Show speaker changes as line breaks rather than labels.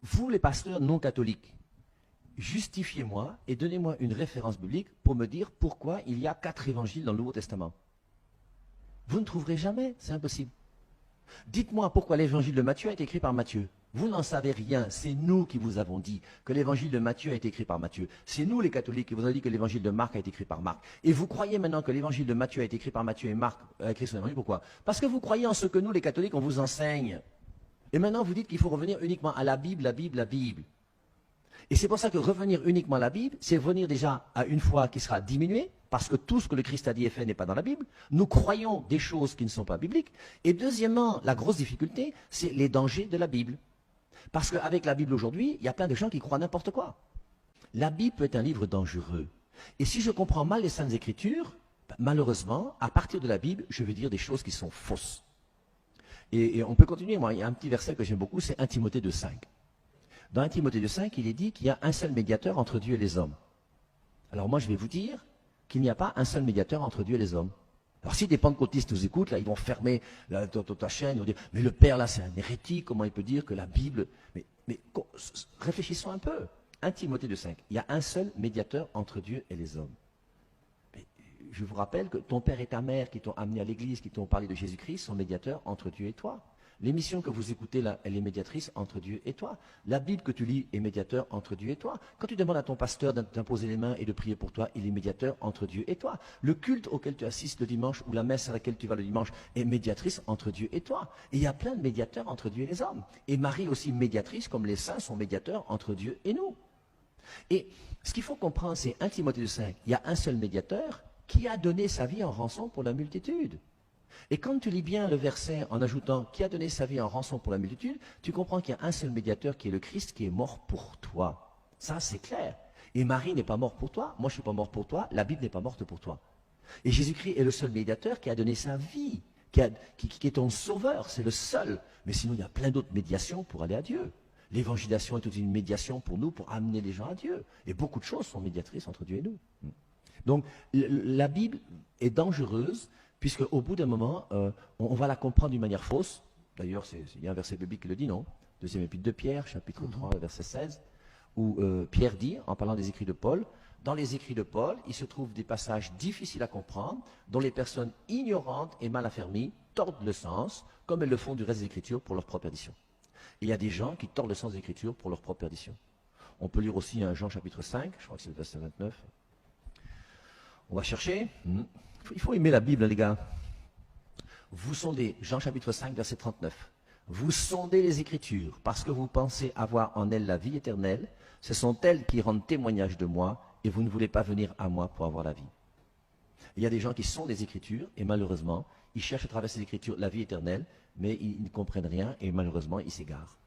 Vous, les pasteurs non catholiques, justifiez-moi et donnez-moi une référence biblique pour me dire pourquoi il y a 4 évangiles dans le Nouveau Testament. Vous ne trouverez jamais, c'est impossible. Dites-moi pourquoi l'évangile de Matthieu a été écrit par Matthieu. Vous n'en savez rien, c'est nous qui vous avons dit que l'évangile de Matthieu a été écrit par Matthieu. C'est nous les catholiques qui vous avons dit que l'évangile de Marc a été écrit par Marc. Et vous croyez maintenant que l'évangile de Matthieu a été écrit par Matthieu et Marc a écrit son évangile. Pourquoi? Parce que vous croyez en ce que nous les catholiques on vous enseigne. Et maintenant vous dites qu'il faut revenir uniquement à la Bible, la Bible, la Bible. Et c'est pour ça que revenir uniquement à la Bible, c'est revenir déjà à une foi qui sera diminuée, parce que tout ce que le Christ a dit et fait n'est pas dans la Bible. Nous croyons des choses qui ne sont pas bibliques. Et deuxièmement, la grosse difficulté, c'est les dangers de la Bible. Parce qu'avec la Bible aujourd'hui, il y a plein de gens qui croient n'importe quoi. La Bible peut être un livre dangereux. Et si je comprends mal les Saintes Écritures, malheureusement, à partir de la Bible, je vais dire des choses qui sont fausses. Et on peut continuer. Moi, il y a un petit verset que j'aime beaucoup, c'est 1 Timothée 2,5. Dans 1 Timothée 2,5, il est dit qu'il y a un seul médiateur entre Dieu et les hommes. Alors moi, je vais vous dire qu'il n'y a pas un seul médiateur entre Dieu et les hommes. Alors si des pentecôtistes nous écoutent, là, ils vont fermer ta chaîne, ils vont dire, mais le Père, là, c'est un hérétique, comment il peut dire que la Bible... Mais réfléchissons un peu. 1 Timothée 2,5, il y a un seul médiateur entre Dieu et les hommes. Mais je vous rappelle que ton père et ta mère qui t'ont amené à l'église, qui t'ont parlé de Jésus-Christ, sont médiateurs entre Dieu et toi. L'émission que vous écoutez là, elle est médiatrice entre Dieu et toi. La Bible que tu lis est médiateur entre Dieu et toi. Quand tu demandes à ton pasteur d'imposer les mains et de prier pour toi, il est médiateur entre Dieu et toi. Le culte auquel tu assistes le dimanche ou la messe à laquelle tu vas le dimanche est médiatrice entre Dieu et toi. Et il y a plein de médiateurs entre Dieu et les hommes. Et Marie aussi médiatrice, comme les saints sont médiateurs entre Dieu et nous. Et ce qu'il faut comprendre, c'est 1 Timothée 5, il y a un seul médiateur qui a donné sa vie en rançon pour la multitude. Et quand tu lis bien le verset en ajoutant « qui a donné sa vie en rançon pour la multitude », tu comprends qu'il y a un seul médiateur qui est le Christ qui est mort pour toi. Ça, c'est clair. Et Marie n'est pas morte pour toi, moi je ne suis pas mort pour toi, la Bible n'est pas morte pour toi. Et Jésus-Christ est le seul médiateur qui a donné sa vie, qui est ton sauveur, c'est le seul. Mais sinon, il y a plein d'autres médiations pour aller à Dieu. L'évangélisation est toute une médiation pour nous, pour amener les gens à Dieu. Et beaucoup de choses sont médiatrices entre Dieu et nous. Donc, la Bible est dangereuse, puisque au bout d'un moment, on va la comprendre d'une manière fausse. D'ailleurs, il y a un verset biblique qui le dit, non? Deuxième épître de Pierre, chapitre 3, verset 16, où Pierre dit, en parlant des écrits de Paul, dans les écrits de Paul, il se trouve des passages difficiles à comprendre, dont les personnes ignorantes et mal affermies tordent le sens, comme elles le font du reste des Écritures pour leur propre perdition. Et il y a des gens qui tordent le sens des Écritures pour leur propre perdition. On peut lire aussi Jean chapitre 5, je crois que c'est le verset 29. On va chercher. Il faut aimer la Bible, les gars. Vous sondez, Jean chapitre 5, verset 39. Vous sondez les Écritures parce que vous pensez avoir en elles la vie éternelle. Ce sont elles qui rendent témoignage de moi et vous ne voulez pas venir à moi pour avoir la vie. Il y a des gens qui sondent les Écritures et malheureusement, ils cherchent à travers ces Écritures la vie éternelle, mais ils ne comprennent rien et malheureusement, ils s'égarent.